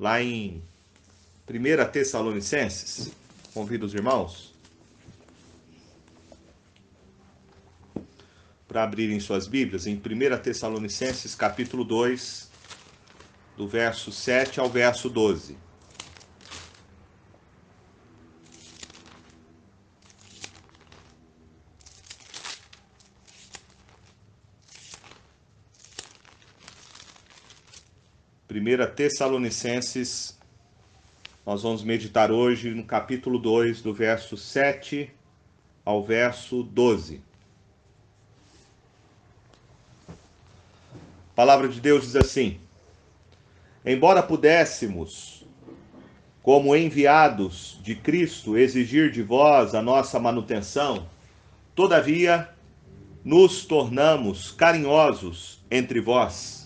lá em 1 Tessalonicenses. Convido os irmãos para abrirem suas Bíblias em 1 Tessalonicenses, capítulo 2, do verso 7 ao verso 12. Primeira Tessalonicenses, nós vamos meditar hoje no capítulo 2, do verso 7 ao verso 12. A palavra de Deus diz assim: embora pudéssemos, como enviados de Cristo, exigir de vós a nossa manutenção, todavia nos tornamos carinhosos entre vós,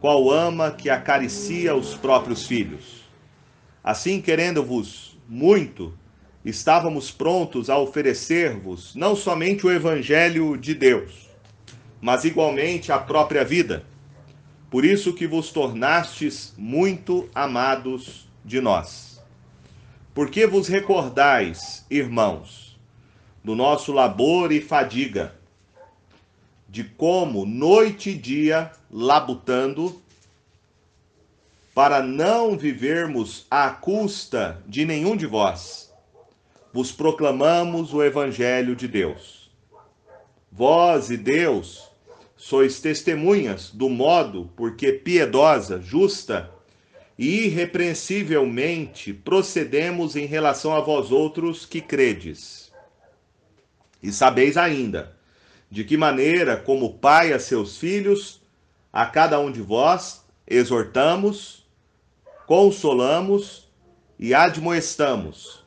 qual ama que acaricia os próprios filhos. Assim, querendo-vos muito, estávamos prontos a oferecer-vos não somente o Evangelho de Deus, mas igualmente a própria vida. Por isso que vos tornastes muito amados de nós. Porque vos recordais, irmãos, do nosso labor e fadiga, de como noite e dia, labutando, para não vivermos à custa de nenhum de vós, vos proclamamos o Evangelho de Deus. Vós e Deus sois testemunhas do modo porque piedosa, justa e irrepreensivelmente procedemos em relação a vós outros que credes. E sabeis ainda de que maneira, como pai a seus filhos, a cada um de vós exortamos, consolamos e admoestamos,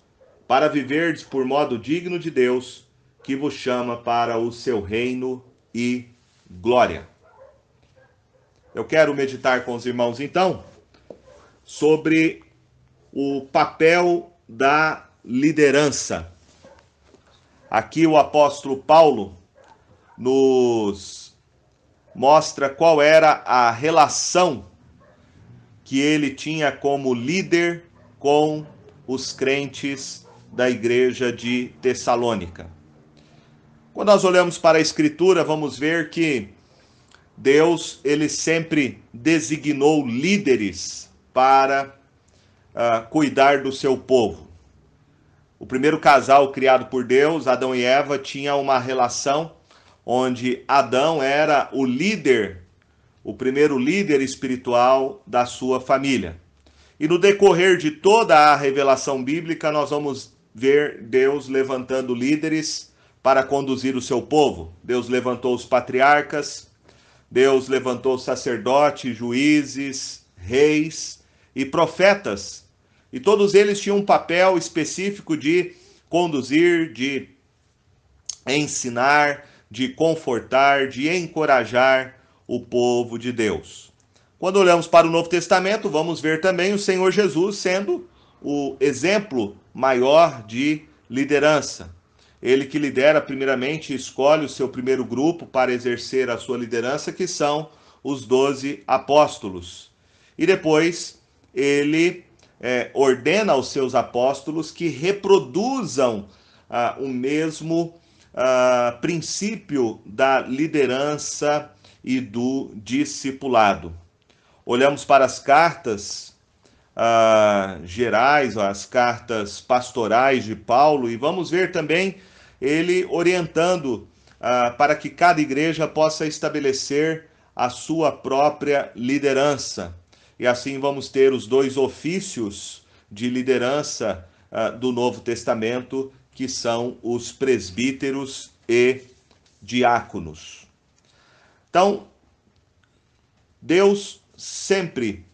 para viverdes por modo digno de Deus, que vos chama para o seu reino e glória. Eu quero meditar com os irmãos, então, sobre o papel da liderança. Aqui o apóstolo Paulo nos mostra qual era a relação que ele tinha como líder com os crentes da igreja de Tessalônica. Quando nós olhamos para a Escritura, vamos ver que Deus, ele sempre designou líderes para cuidar do seu povo. O primeiro casal criado por Deus, Adão e Eva, tinha uma relação onde Adão era o líder, o primeiro líder espiritual da sua família. E no decorrer de toda a revelação bíblica, nós vamos ver Deus levantando líderes para conduzir o seu povo. Deus levantou os patriarcas, Deus levantou sacerdotes, juízes, reis e profetas. E todos eles tinham um papel específico de conduzir, de ensinar, de confortar, de encorajar o povo de Deus. Quando olhamos para o Novo Testamento, vamos ver também o Senhor Jesus sendo o exemplo maior de liderança. Ele que lidera primeiramente, escolhe o seu primeiro grupo para exercer a sua liderança, que são os 12 apóstolos. E depois ele ordena aos seus apóstolos que reproduzam o mesmo princípio da liderança e do discipulado. Olhamos para as cartas gerais, as cartas pastorais de Paulo, e vamos ver também ele orientando para que cada igreja possa estabelecer a sua própria liderança. E assim vamos ter os dois ofícios de liderança do Novo Testamento, que são os presbíteros e diáconos. Então, Deus sempre,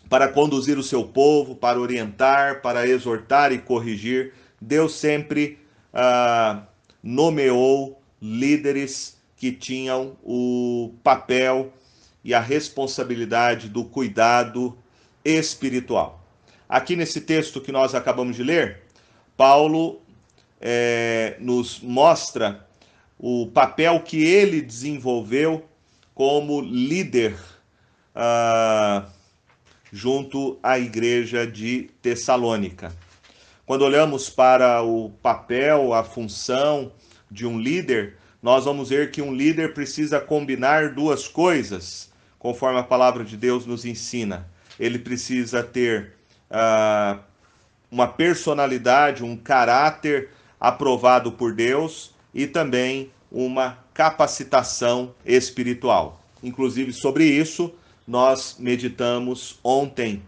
para conduzir o seu povo, para orientar, para exortar e corrigir, Deus sempre nomeou líderes que tinham o papel e a responsabilidade do cuidado espiritual. Aqui nesse texto que nós acabamos de ler, Paulo nos mostra o papel que ele desenvolveu como líder junto à igreja de Tessalônica. Quando olhamos para o papel, a função de um líder, nós vamos ver que um líder precisa combinar duas coisas, conforme a palavra de Deus nos ensina. Ele precisa ter uma personalidade, um caráter aprovado por Deus e também uma capacitação espiritual. Inclusive, sobre isso, nós meditamos ontem.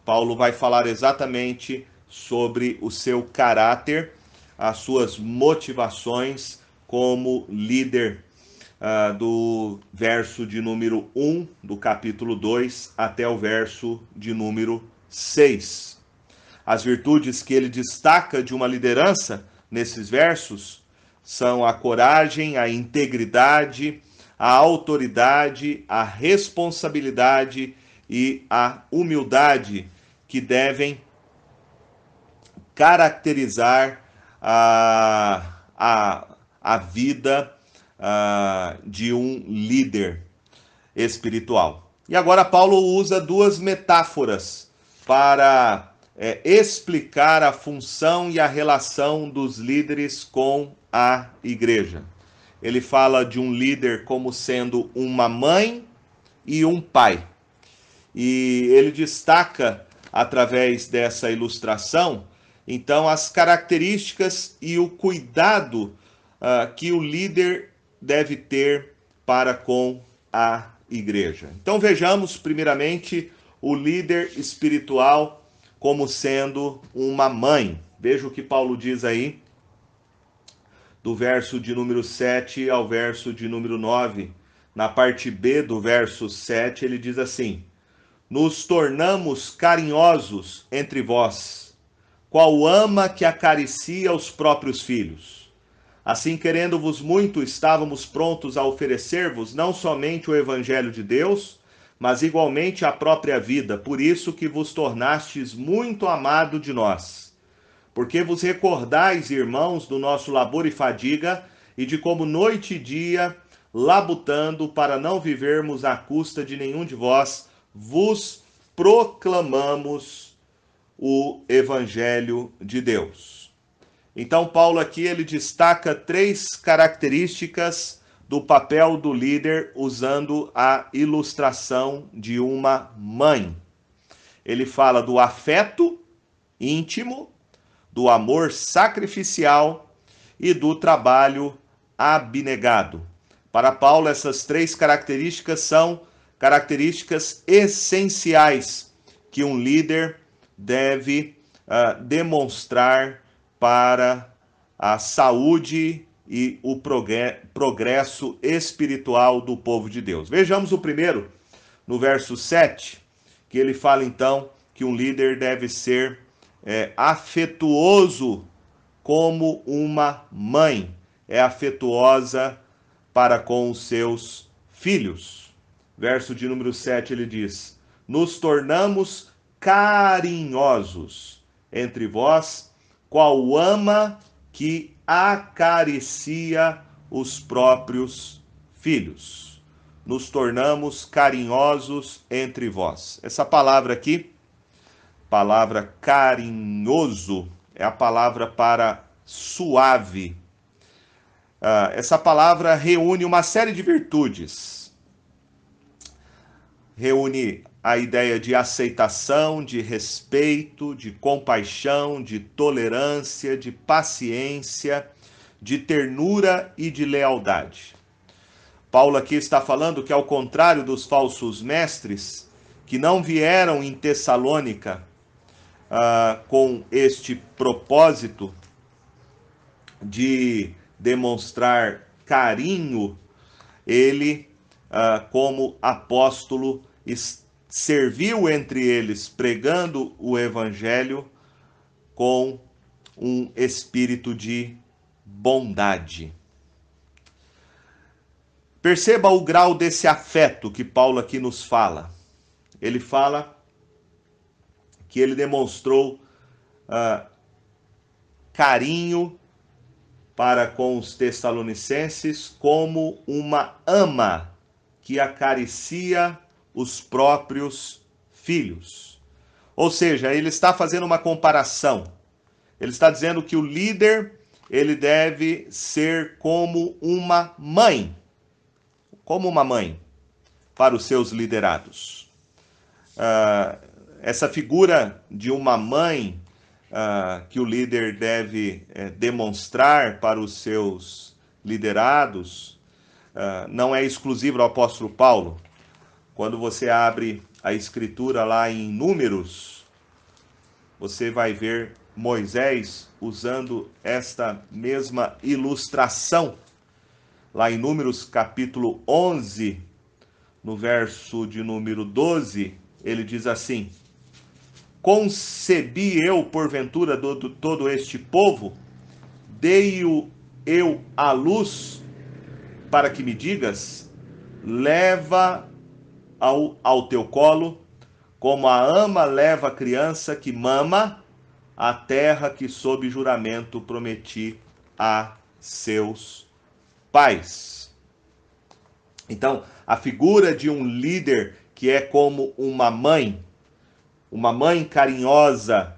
Paulo vai falar exatamente sobre o seu caráter, as suas motivações como líder, do verso de número 1 do capítulo 2 até o verso de número 6. As virtudes que ele destaca de uma liderança nesses versos são a coragem, a integridade, a autoridade, a responsabilidade e a humildade que devem caracterizar a vida de um líder espiritual. E agora Paulo usa duas metáforas para explicar a função e a relação dos líderes com a igreja. Ele fala de um líder como sendo uma mãe e um pai. E ele destaca, através dessa ilustração, então, as características e o cuidado que o líder deve ter para com a igreja. Então, vejamos, primeiramente, o líder espiritual como sendo uma mãe. Veja o que Paulo diz aí, do verso de número 7 ao verso de número 9. Na parte B do verso 7, ele diz assim: nos tornamos carinhosos entre vós, qual ama que acaricia os próprios filhos. Assim, querendo-vos muito, estávamos prontos a oferecer-vos não somente o evangelho de Deus, mas igualmente a própria vida, por isso que vos tornastes muito amado de nós. Porque vos recordais, irmãos, do nosso labor e fadiga, e de como noite e dia, labutando para não vivermos à custa de nenhum de vós, vos proclamamos o Evangelho de Deus. Então, Paulo aqui ele destaca três características do papel do líder usando a ilustração de uma mãe. Ele fala do afeto íntimo, do amor sacrificial e do trabalho abnegado. Para Paulo, essas três características são características essenciais que um líder deve demonstrar para a saúde e o progresso espiritual do povo de Deus. Vejamos o primeiro, no verso 7, que ele fala então que um líder deve ser afetuoso como uma mãe é afetuosa para com os seus filhos. Verso de número 7 ele diz: nos tornamos carinhosos entre vós, qual ama que acaricia os próprios filhos. Nos tornamos carinhosos entre vós. Essa palavra aqui, palavra carinhoso, é a palavra para suave. Essa palavra reúne uma série de virtudes. Reúne a ideia de aceitação, de respeito, de compaixão, de tolerância, de paciência, de ternura e de lealdade. Paulo aqui está falando que, ao contrário dos falsos mestres, que não vieram em Tessalônica com este propósito de demonstrar carinho, ele, como apóstolo, serviu entre eles, pregando o evangelho com um espírito de bondade. Perceba o grau desse afeto que Paulo aqui nos fala. Ele fala que ele demonstrou carinho para com os tessalonicenses como uma ama que acaricia os próprios filhos. Ou seja, ele está fazendo uma comparação. Ele está dizendo que o líder, ele deve ser como uma mãe para os seus liderados. Essa figura de uma mãe que o líder deve demonstrar para os seus liderados não é exclusiva ao apóstolo Paulo. Quando você abre a escritura lá em Números, você vai ver Moisés usando esta mesma ilustração. Lá em Números capítulo 11, no verso de número 12, ele diz assim: concebi eu, porventura, todo este povo? Dei-o eu à luz, para que me digas, leva ao teu colo, como a ama leva a criança que mama, a terra que sob juramento prometi a seus pais. Então, a figura de um líder que é como uma mãe carinhosa,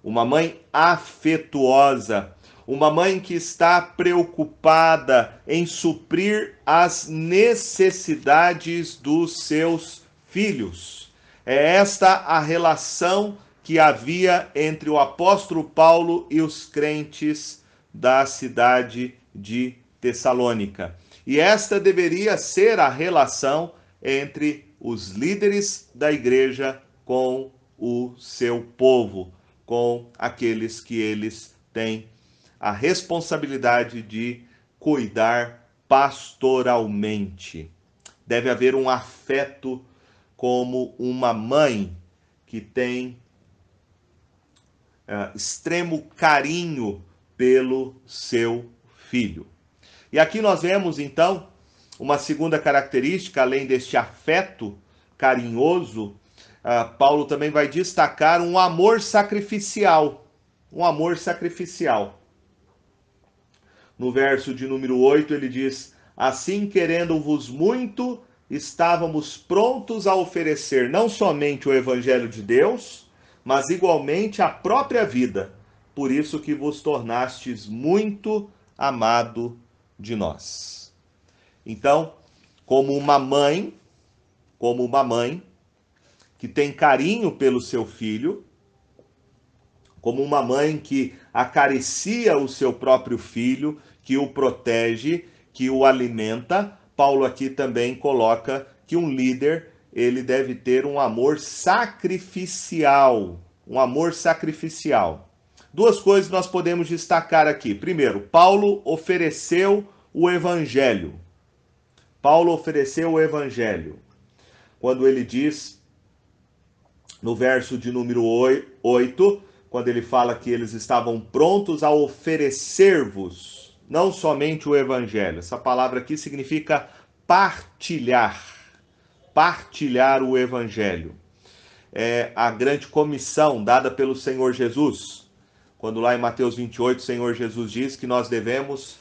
uma mãe afetuosa, uma mãe que está preocupada em suprir as necessidades dos seus filhos. É esta a relação que havia entre o apóstolo Paulo e os crentes da cidade de Tessalônica. E esta deveria ser a relação entre os líderes da igreja com o seu povo, com aqueles que eles têm a responsabilidade de cuidar pastoralmente. Deve haver um afeto como uma mãe que tem extremo carinho pelo seu filho. E aqui nós vemos, então, uma segunda característica, além deste afeto carinhoso, Paulo também vai destacar um amor sacrificial. Um amor sacrificial. No verso de número 8, ele diz: assim, querendo-vos muito, estávamos prontos a oferecer não somente o evangelho de Deus, mas igualmente a própria vida, por isso que vos tornastes muito amado de nós. Então, como uma mãe que tem carinho pelo seu filho, como uma mãe que acaricia o seu próprio filho, que o protege, que o alimenta, Paulo aqui também coloca que um líder, ele deve ter um amor sacrificial, Duas coisas nós podemos destacar aqui. Primeiro, Paulo ofereceu o evangelho. Quando ele diz, no verso de número 8, quando ele fala que eles estavam prontos a oferecer-vos, não somente o evangelho. Essa palavra aqui significa partilhar o evangelho. É a grande comissão dada pelo Senhor Jesus. Quando lá em Mateus 28, o Senhor Jesus diz que nós devemos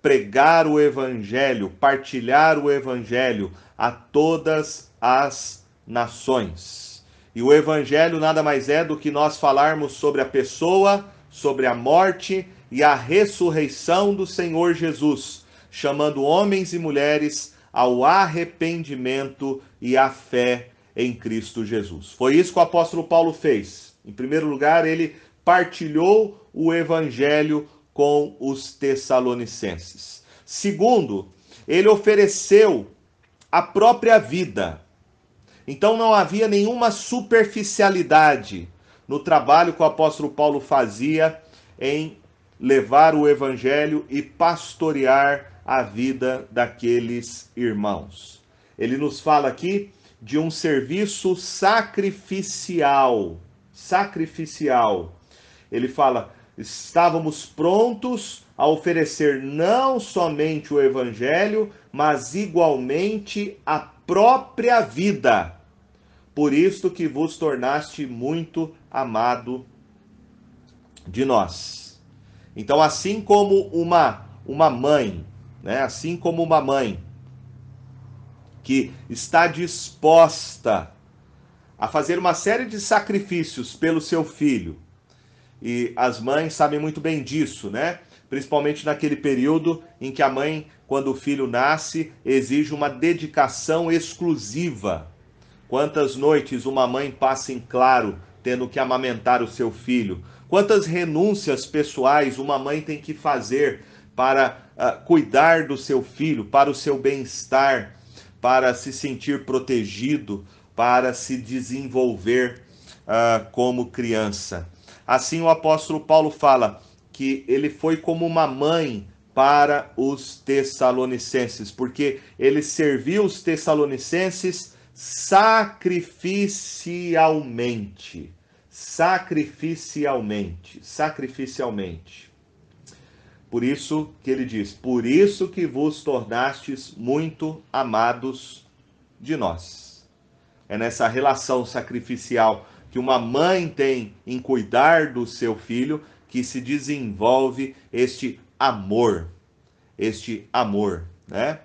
pregar o evangelho, partilhar o evangelho a todas as nações. E o evangelho nada mais é do que nós falarmos sobre a pessoa, sobre a morte e a ressurreição do Senhor Jesus, chamando homens e mulheres ao arrependimento e à fé em Cristo Jesus. Foi isso que o apóstolo Paulo fez. Em primeiro lugar, ele partilhou o evangelho com os tessalonicenses. Segundo, ele ofereceu a própria vida. Então não havia nenhuma superficialidade no trabalho que o apóstolo Paulo fazia em levar o evangelho e pastorear a vida daqueles irmãos. Ele nos fala aqui de um serviço sacrificial. Ele fala: estávamos prontos a oferecer não somente o evangelho, mas igualmente a própria vida. Por isto que vos tornaste muito amado de nós. Então, assim como uma mãe, né? Assim como uma mãe que está disposta a fazer uma série de sacrifícios pelo seu filho. E as mães sabem muito bem disso, né? Principalmente naquele período em que a mãe, quando o filho nasce, exige uma dedicação exclusiva. Quantas noites uma mãe passa em claro tendo que amamentar o seu filho? Quantas renúncias pessoais uma mãe tem que fazer para cuidar do seu filho, para o seu bem-estar, para se sentir protegido, para se desenvolver como criança. Assim o apóstolo Paulo fala que ele foi como uma mãe para os tessalonicenses, porque ele serviu os tessalonicenses sacrificialmente. Sacrificialmente. Por isso que ele diz: por isso que vos tornastes muito amados de nós. É nessa relação sacrificial que uma mãe tem em cuidar do seu filho que se desenvolve este amor, né?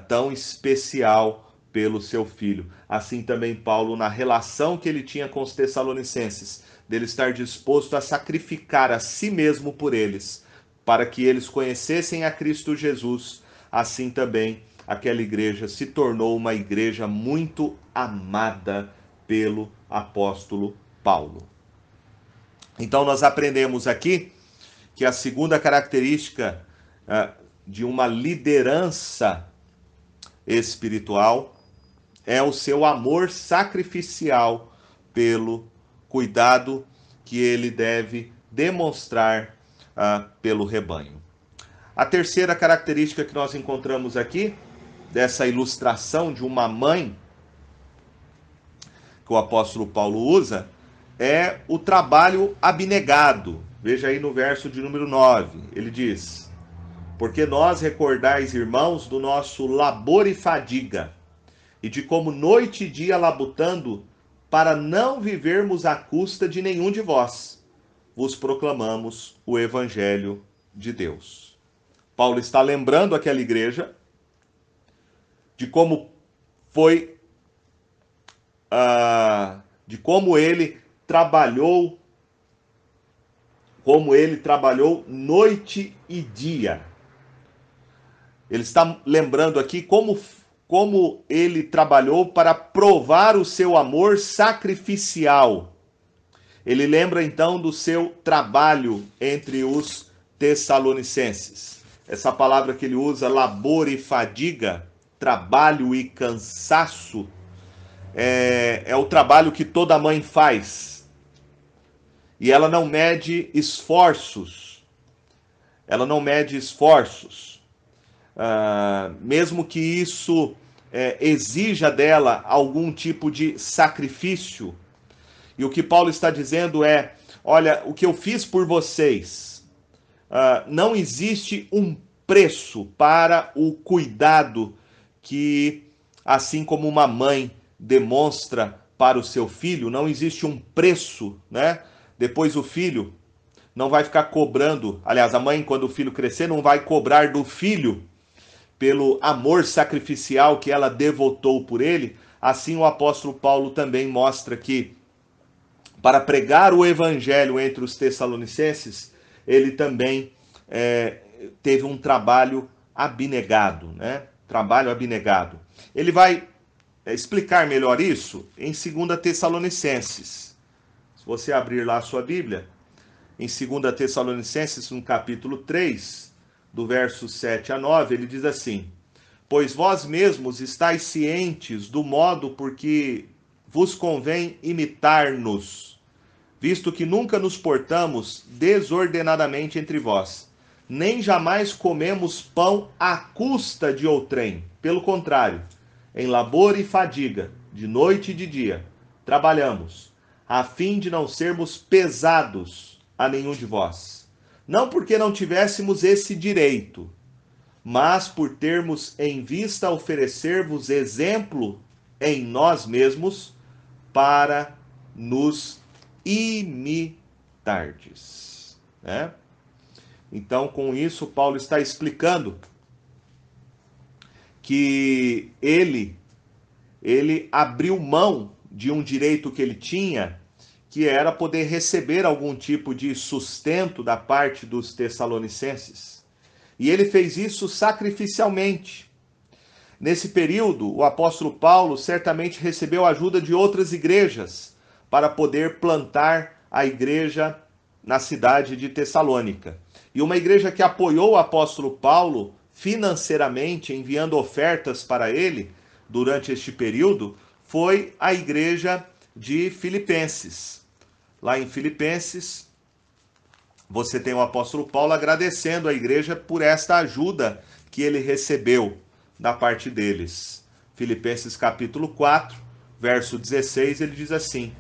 Tão especial pelo seu filho. Assim também Paulo, na relação que ele tinha com os tessalonicenses, dele estar disposto a sacrificar a si mesmo por eles, para que eles conhecessem a Cristo Jesus, assim também aquela igreja se tornou uma igreja muito amada pelo apóstolo Paulo. Então nós aprendemos aqui que a segunda característica de uma liderança espiritual é o seu amor sacrificial pelo cuidado que ele deve demonstrar pelo rebanho. A terceira característica que nós encontramos aqui, dessa ilustração de uma mãe que o apóstolo Paulo usa, é o trabalho abnegado. Veja aí no verso de número 9, ele diz: porque nós recordais, irmãos, do nosso labor e fadiga, e de como noite e dia labutando, para não vivermos à custa de nenhum de vós, vos proclamamos o evangelho de Deus. Paulo está lembrando aquela igreja de como foi, de como ele trabalhou noite e dia. Ele está lembrando aqui como ele trabalhou para provar o seu amor sacrificial. Ele lembra então do seu trabalho entre os tessalonicenses. Essa palavra que ele usa, labor e fadiga, trabalho e cansaço, é o trabalho que toda mãe faz. E ela não mede esforços. Mesmo que isso exija dela algum tipo de sacrifício. E o que Paulo está dizendo é: olha, o que eu fiz por vocês, não existe um preço para o cuidado que, assim como uma mãe demonstra para o seu filho, não existe um preço, né? Depois o filho não vai ficar cobrando, aliás, a mãe, quando o filho crescer, não vai cobrar do filho pelo amor sacrificial que ela devotou por ele. Assim o apóstolo Paulo também mostra que, para pregar o evangelho entre os tessalonicenses, ele também teve um trabalho abnegado, né? Trabalho abnegado. Ele vai explicar melhor isso em 2 Tessalonicenses. Se você abrir lá a sua Bíblia, em 2 Tessalonicenses, no capítulo 3, do verso 7 a 9, ele diz assim: pois vós mesmos estáis cientes do modo por que vos convém imitar-nos, visto que nunca nos portamos desordenadamente entre vós, nem jamais comemos pão à custa de outrem. Pelo contrário, em labor e fadiga, de noite e de dia, trabalhamos, a fim de não sermos pesados a nenhum de vós. Não porque não tivéssemos esse direito, mas por termos em vista oferecer-vos exemplo em nós mesmos, para nos imitardes. Né? Então, com isso, Paulo está explicando que ele abriu mão de um direito que ele tinha, que era poder receber algum tipo de sustento da parte dos tessalonicenses. E ele fez isso sacrificialmente. Nesse período, o apóstolo Paulo certamente recebeu a ajuda de outras igrejas para poder plantar a igreja na cidade de Tessalônica. E uma igreja que apoiou o apóstolo Paulo financeiramente, enviando ofertas para ele durante este período, foi a igreja de Filipenses. Lá em Filipenses, você tem o apóstolo Paulo agradecendo a igreja por esta ajuda que ele recebeu da parte deles. Filipenses capítulo 4, verso 16, ele diz assim: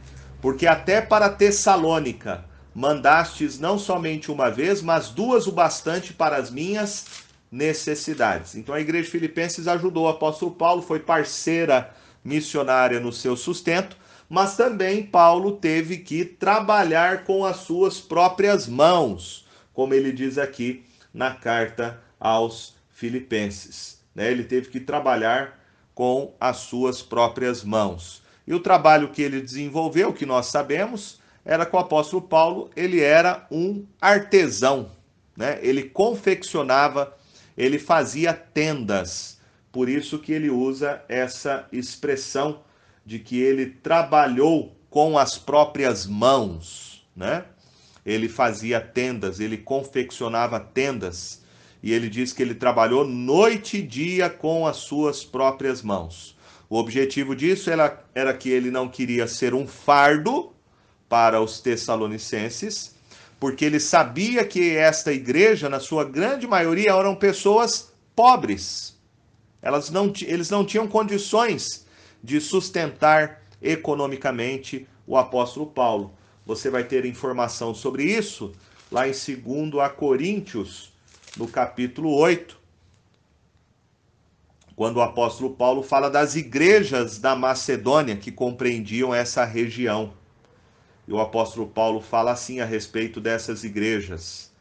porque até para Tessalônica mandastes não somente uma vez, mas duas o bastante para as minhas necessidades. Então a igreja de Filipenses ajudou o apóstolo Paulo, foi parceira missionária no seu sustento, mas também Paulo teve que trabalhar com as suas próprias mãos, como ele diz aqui na carta aos Filipenses. Ele teve que trabalhar com as suas próprias mãos. E o trabalho que ele desenvolveu, que nós sabemos, era que o apóstolo Paulo, ele era um artesão, Ele confeccionava, ele fazia tendas. Por isso que ele usa essa expressão de que ele trabalhou com as próprias mãos, Ele fazia tendas, ele confeccionava tendas, e ele diz que ele trabalhou noite e dia com as suas próprias mãos. O objetivo disso era que ele não queria ser um fardo para os tessalonicenses, porque ele sabia que esta igreja, na sua grande maioria, eram pessoas pobres. Eles não tinham condições de sustentar economicamente o apóstolo Paulo. Você vai ter informação sobre isso lá em 2 Coríntios, no capítulo 8, quando o apóstolo Paulo fala das igrejas da Macedônia que compreendiam essa região. E o apóstolo Paulo fala assim a respeito dessas igrejas.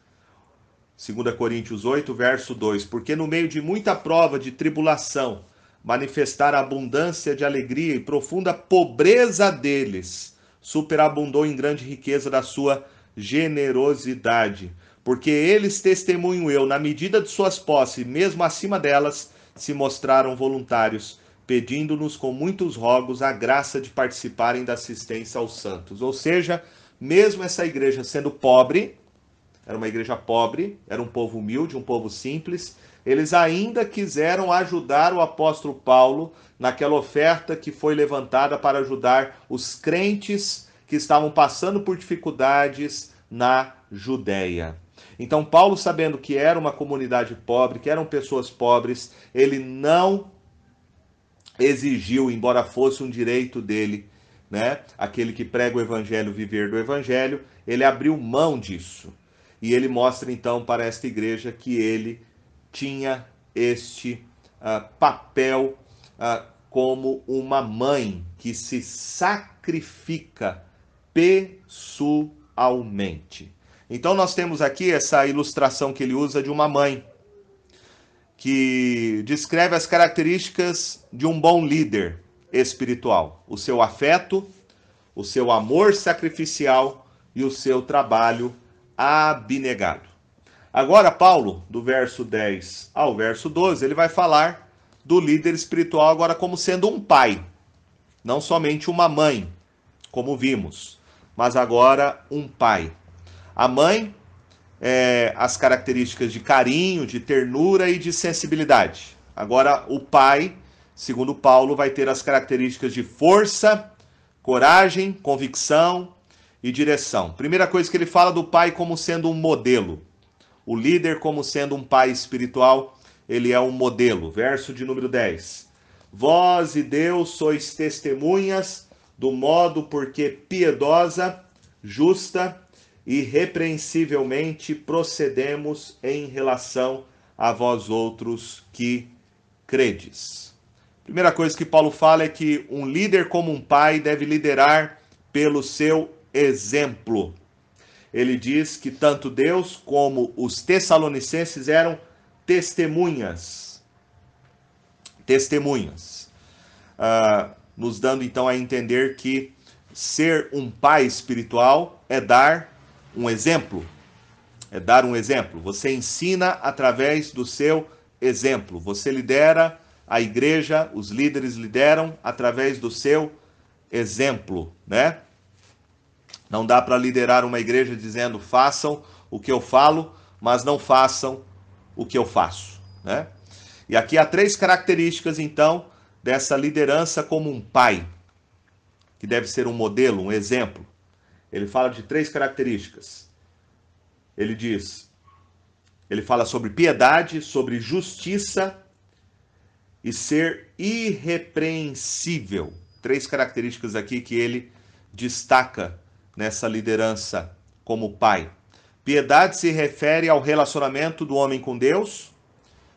2 Coríntios 8, verso 2: porque no meio de muita prova de tribulação, manifestar a abundância de alegria e profunda pobreza deles, superabundou em grande riqueza da sua generosidade. Porque eles, testemunho eu, na medida de suas posses, mesmo acima delas, se mostraram voluntários, pedindo-nos com muitos rogos a graça de participarem da assistência aos santos. Ou seja, mesmo essa igreja sendo pobre, era uma igreja pobre, era um povo humilde, um povo simples, eles ainda quiseram ajudar o apóstolo Paulo naquela oferta que foi levantada para ajudar os crentes que estavam passando por dificuldades na Judéia. Então Paulo, sabendo que era uma comunidade pobre, que eram pessoas pobres, ele não exigiu, embora fosse um direito dele, aquele que prega o evangelho, viver do evangelho, ele abriu mão disso. E ele mostra então para esta igreja que ele tinha este papel como uma mãe que se sacrifica pessoalmente. Então nós temos aqui essa ilustração que ele usa de uma mãe, que descreve as características de um bom líder espiritual: o seu afeto, o seu amor sacrificial e o seu trabalho abnegado. Agora Paulo, do verso 10 ao verso 12, ele vai falar do líder espiritual agora como sendo um pai, não somente uma mãe, como vimos, mas agora um pai. A mãe, as características de carinho, de ternura e de sensibilidade. Agora o pai, segundo Paulo, vai ter as características de força, coragem, convicção e direção. Primeira coisa que ele fala do pai como sendo um modelo. O líder como sendo um pai espiritual, ele é um modelo. Verso de número 10. Vós e Deus sois testemunhas do modo porque piedosa, justa e repreensivelmente procedemos em relação a vós outros que credes. Primeira coisa que Paulo fala é que um líder como um pai deve liderar pelo seu exemplo. Ele diz que tanto Deus como os tessalonicenses eram testemunhas. Testemunhas. nos dando então a entender que ser um pai espiritual é dar um exemplo. É dar um exemplo. Você ensina através do seu exemplo. Você lidera a igreja, os líderes lideram através do seu exemplo, né? Não dá para liderar uma igreja dizendo façam o que eu falo, mas não façam o que eu faço, né? E aqui há 3 características, então, dessa liderança como um pai, que deve ser um modelo, um exemplo. Ele fala de 3 características. Ele fala sobre piedade, sobre justiça e ser irrepreensível. 3 características aqui que ele destaca nessa liderança como pai. Piedade se refere ao relacionamento do homem com Deus.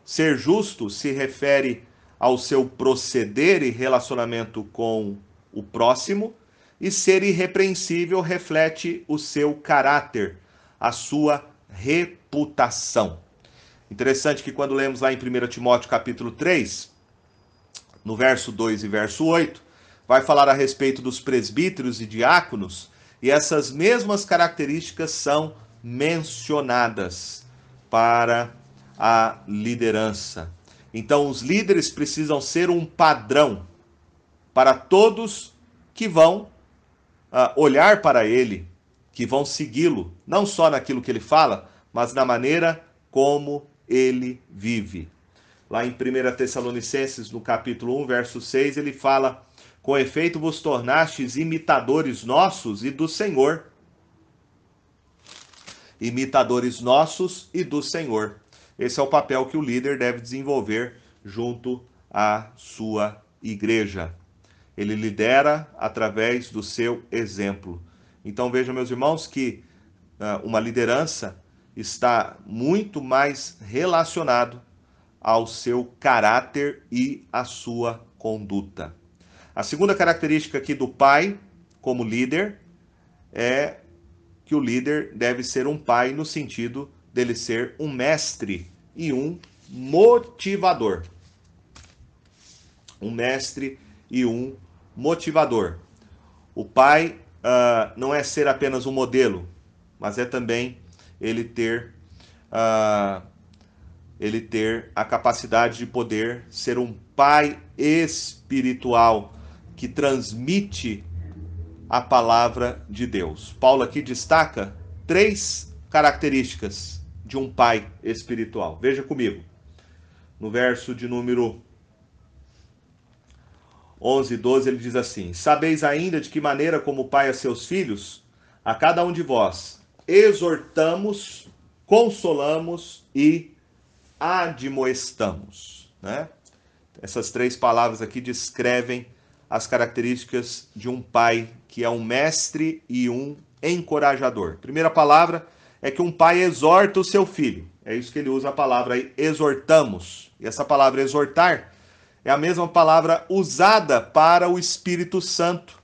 Ser justo se refere ao seu proceder e relacionamento com o próximo. E ser irrepreensível reflete o seu caráter, a sua reputação. Interessante que quando lemos lá em 1 Timóteo capítulo 3, no verso 2 e verso 8, vai falar a respeito dos presbíteros e diáconos, e essas mesmas características são mencionadas para a liderança. Então, os líderes precisam ser um padrão para todos que vão olhar para ele, que vão segui-lo, não só naquilo que ele fala, mas na maneira como ele vive. Lá em 1 Tessalonicenses, no capítulo 1, verso 6, ele fala: com efeito vos tornastes imitadores nossos e do Senhor. Imitadores nossos e do Senhor. Esse é o papel que o líder deve desenvolver junto à sua igreja. Ele lidera através do seu exemplo. Então vejam, meus irmãos, que uma liderança está muito mais relacionado ao seu caráter e à sua conduta. A segunda característica aqui do pai como líder é que o líder deve ser um pai no sentido dele ser um mestre e um motivador. Um mestre e um motivador. O pai não é ser apenas um modelo, mas é também ele ter a capacidade de poder ser um pai espiritual que transmite a palavra de Deus. Paulo aqui destaca 3 características de um pai espiritual. Veja comigo. No verso de número 11 e 12 ele diz assim: sabeis ainda de que maneira como pai a seus filhos, a cada um de vós, exortamos, consolamos e admoestamos, né? Essas 3 palavras aqui descrevem as características de um pai que é um mestre e um encorajador. Primeira palavra é que um pai exorta o seu filho. É isso que ele usa a palavra aí, exortamos. E essa palavra exortar é a mesma palavra usada para o Espírito Santo.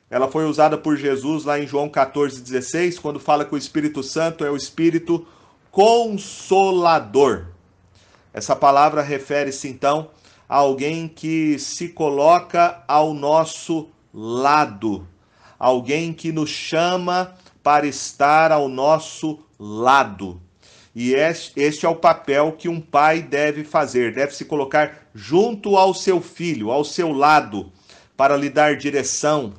Ela foi usada por Jesus lá em João 14,16, quando fala que o Espírito Santo é o Espírito Consolador. Essa palavra refere-se então a alguém que se coloca ao nosso lado, alguém que nos chama para estar ao nosso lado. E este é o papel que um pai deve fazer, deve se colocar junto ao seu filho, ao seu lado, para lhe dar direção,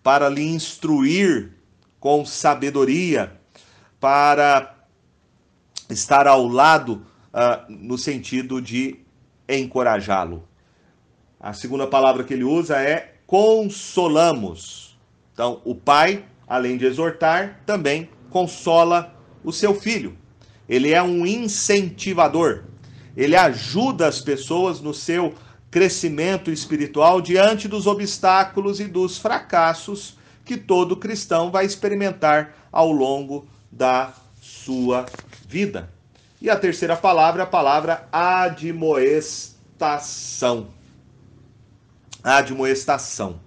para lhe instruir com sabedoria, para estar ao lado no sentido de encorajá-lo. A segunda palavra que ele usa é consolamos. Então, o pai, além de exortar, também consola o seu filho. Ele é um incentivador. Ele ajuda as pessoas no seu crescimento espiritual diante dos obstáculos e dos fracassos que todo cristão vai experimentar ao longo da sua vida. E a terceira palavra é a palavra admoestação. Admoestação.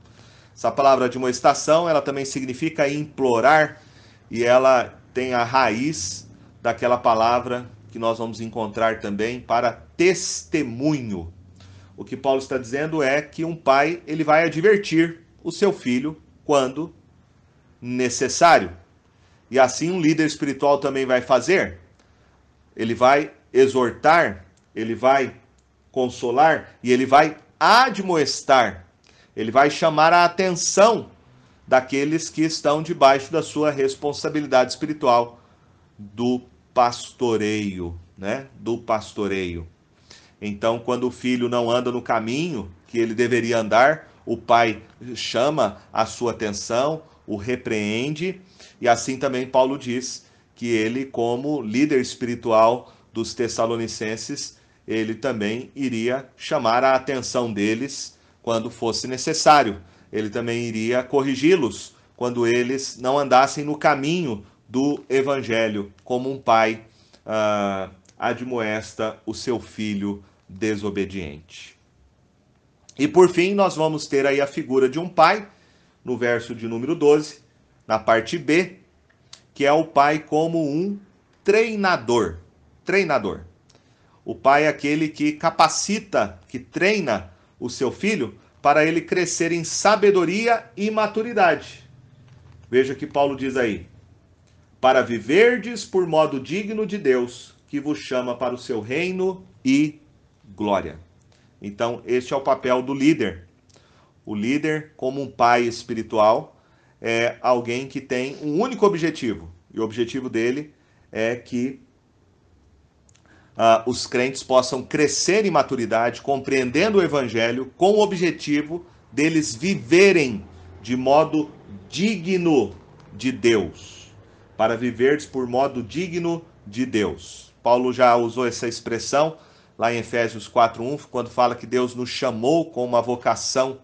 Essa palavra admoestação, ela também significa implorar e ela tem a raiz daquela palavra que nós vamos encontrar também para testemunho. o que Paulo está dizendo é que um pai, ele vai advertir o seu filho quando necessário. E assim um líder espiritual também vai fazer. Ele vai exortar, ele vai consolar e ele vai admoestar. Ele vai chamar a atenção daqueles que estão debaixo da sua responsabilidade espiritual, do pastoreio, né? Do pastoreio. Então, quando o filho não anda no caminho que ele deveria andar, o pai chama a sua atenção, o repreende, e assim também Paulo diz que ele, como líder espiritual dos Tessalonicenses, ele também iria chamar a atenção deles quando fosse necessário. Ele também iria corrigi-los quando eles não andassem no caminho do evangelho, como um pai admoesta o seu filho desobediente. E por fim, nós vamos ter aí a figura de um pai, no verso de número 12, na parte B, que é o pai como um treinador. Treinador. O pai é aquele que capacita, que treina o seu filho para ele crescer em sabedoria e maturidade. Veja que Paulo diz aí: para viverdes por modo digno de Deus, que vos chama para o seu reino e glória. Então, este é o papel do líder. O líder, como um pai espiritual, é alguém que tem um único objetivo. E o objetivo dele é que os crentes possam crescer em maturidade, compreendendo o evangelho, com o objetivo deles viverem de modo digno de Deus. Para viveres por modo digno de Deus. Paulo já usou essa expressão lá em Efésios 4:1, quando fala que Deus nos chamou com uma vocação,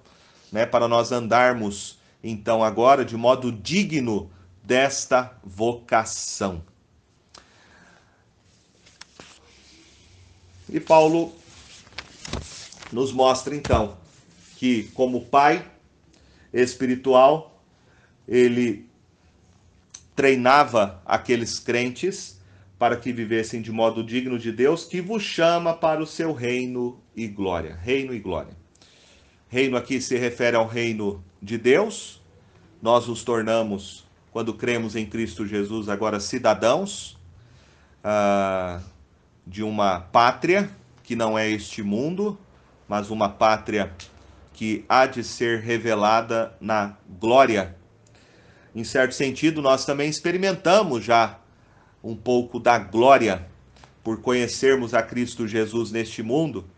né, para nós andarmos, então, agora, de modo digno desta vocação. E Paulo nos mostra, então, que como pai espiritual, ele treinava aqueles crentes para que vivessem de modo digno de Deus, que vos chama para o seu reino e glória. Reino e glória. Reino aqui se refere ao reino de Deus. Nós nos tornamos, quando cremos em Cristo Jesus, agora cidadãos de uma pátria que não é este mundo, mas uma pátria que há de ser revelada na glória. Em certo sentido, nós também experimentamos já um pouco da glória por conhecermos a Cristo Jesus neste mundo,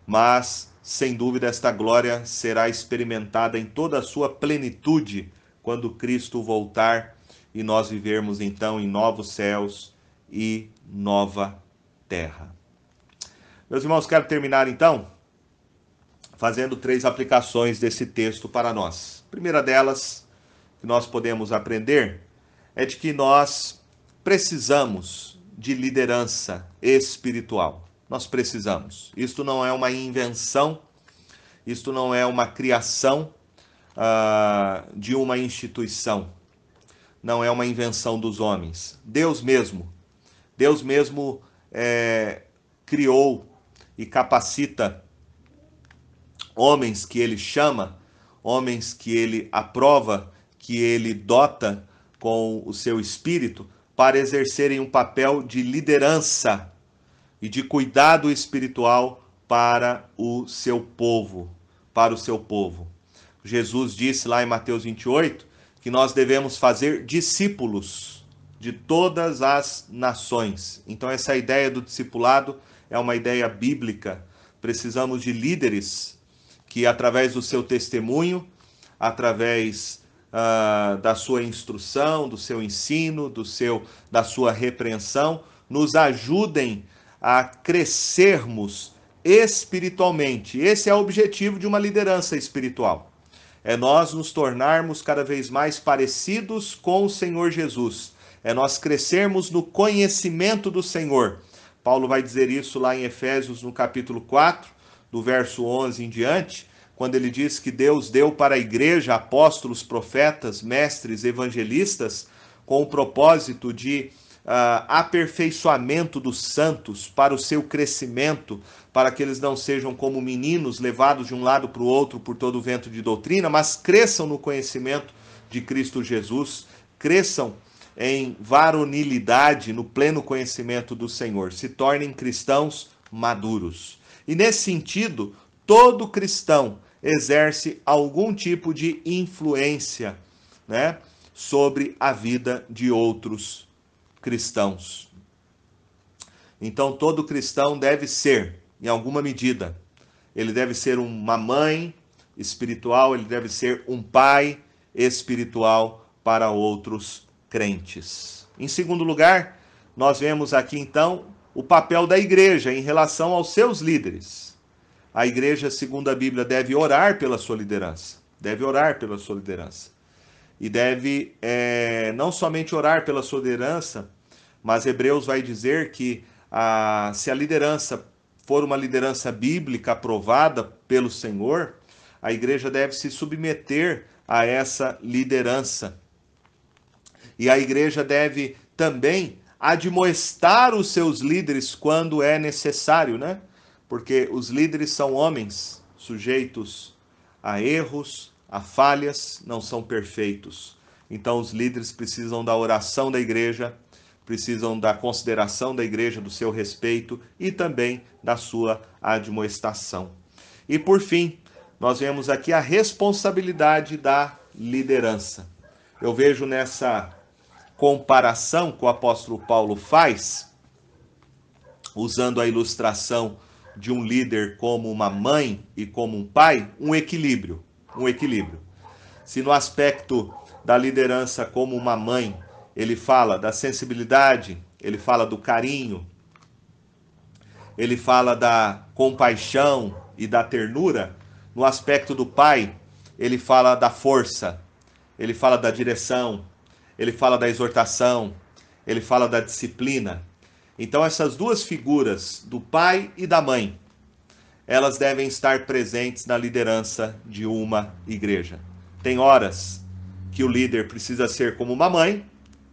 mas, sem dúvida, esta glória será experimentada em toda a sua plenitude quando Cristo voltar e nós vivermos então em novos céus e nova terra. Meus irmãos, quero terminar então fazendo 3 aplicações desse texto para nós. A primeira delas, que nós podemos aprender, é de que nós precisamos de liderança espiritual. Nós precisamos. Isto não é uma invenção, isto não é uma criação de uma instituição. Não é uma invenção dos homens. Deus mesmo criou e capacita homens que ele chama, homens que ele aprova, que ele dota com o seu espírito, para exercerem um papel de liderança e de cuidado espiritual para o seu povo, Jesus disse lá em Mateus 28 que nós devemos fazer discípulos de todas as nações. Então essa ideia do discipulado é uma ideia bíblica. Precisamos de líderes que, através do seu testemunho, através da sua instrução, do seu ensino, da sua repreensão, nos ajudem a crescermos espiritualmente. Esse é o objetivo de uma liderança espiritual. É nós nos tornarmos cada vez mais parecidos com o Senhor Jesus. É nós crescermos no conhecimento do Senhor. Paulo vai dizer isso lá em Efésios, no capítulo 4, do verso 11 em diante, quando ele diz que Deus deu para a igreja apóstolos, profetas, mestres, evangelistas, com o propósito de aperfeiçoamento dos santos, para o seu crescimento, para que eles não sejam como meninos levados de um lado para o outro por todo o vento de doutrina, mas cresçam no conhecimento de Cristo Jesus, cresçam em varonilidade, no pleno conhecimento do Senhor, se tornem cristãos maduros. E nesse sentido, todo cristão exerce algum tipo de influência, né, sobre a vida de outros cristãos. Então, todo cristão deve ser, em alguma medida, ele deve ser uma mãe espiritual, ele deve ser um pai espiritual para outros crentes. Em segundo lugar, nós vemos aqui então o papel da igreja em relação aos seus líderes. A igreja, segundo a Bíblia, deve orar pela sua liderança. Deve orar pela sua liderança. E deve não somente orar pela sua liderança, mas Hebreus vai dizer que se a liderança for uma liderança bíblica aprovada pelo Senhor, a igreja deve se submeter a essa liderança. E a igreja deve também admoestar os seus líderes quando é necessário, né? Porque os líderes são homens sujeitos a erros, a falhas, não são perfeitos. Então os líderes precisam da oração da igreja, precisam da consideração da igreja, do seu respeito e também da sua admoestação. E por fim, nós vemos aqui a responsabilidade da liderança. Eu vejo nessa comparação que o apóstolo Paulo faz, usando a ilustração de um líder como uma mãe e como um pai, um equilíbrio. Se no aspecto da liderança como uma mãe, ele fala da sensibilidade, ele fala do carinho, ele fala da compaixão e da ternura, no aspecto do pai, ele fala da força, ele fala da direção, ele fala da exortação, ele fala da disciplina. Então essas duas figuras, do pai e da mãe, elas devem estar presentes na liderança de uma igreja. Tem horas que o líder precisa ser como uma mãe,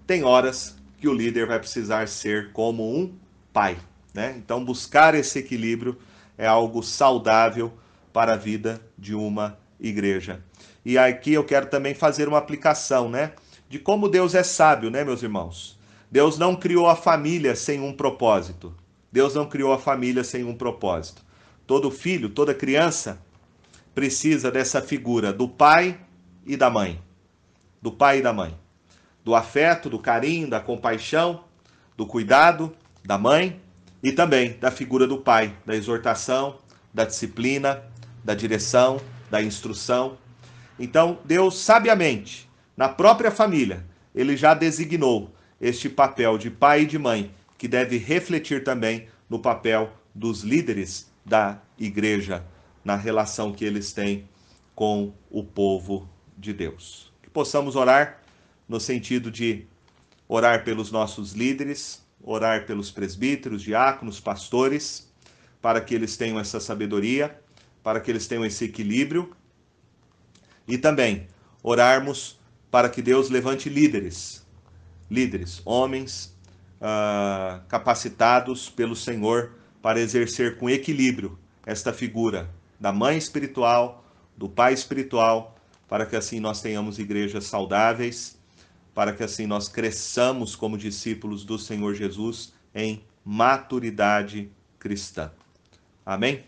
tem horas que o líder vai precisar ser como um pai, né? Então buscar esse equilíbrio é algo saudável para a vida de uma igreja. E aqui eu quero também fazer uma aplicação, né, de como Deus é sábio, né, meus irmãos? Deus não criou a família sem um propósito. Deus não criou a família sem um propósito. Todo filho, toda criança precisa dessa figura do pai e da mãe. Do pai e da mãe. Do afeto, do carinho, da compaixão, do cuidado da mãe e também da figura do pai, da exortação, da disciplina, da direção, da instrução. Então, Deus sabiamente, na própria família, ele já designou este papel de pai e de mãe, que deve refletir também no papel dos líderes da igreja, na relação que eles têm com o povo de Deus. Que possamos orar no sentido de orar pelos nossos líderes, orar pelos presbíteros, diáconos, pastores, para que eles tenham essa sabedoria, para que eles tenham esse equilíbrio, e também orarmos para que Deus levante líderes, homens capacitados pelo Senhor para exercer com equilíbrio esta figura da mãe espiritual, do pai espiritual, para que assim nós tenhamos igrejas saudáveis, para que assim nós cresçamos como discípulos do Senhor Jesus em maturidade cristã. Amém?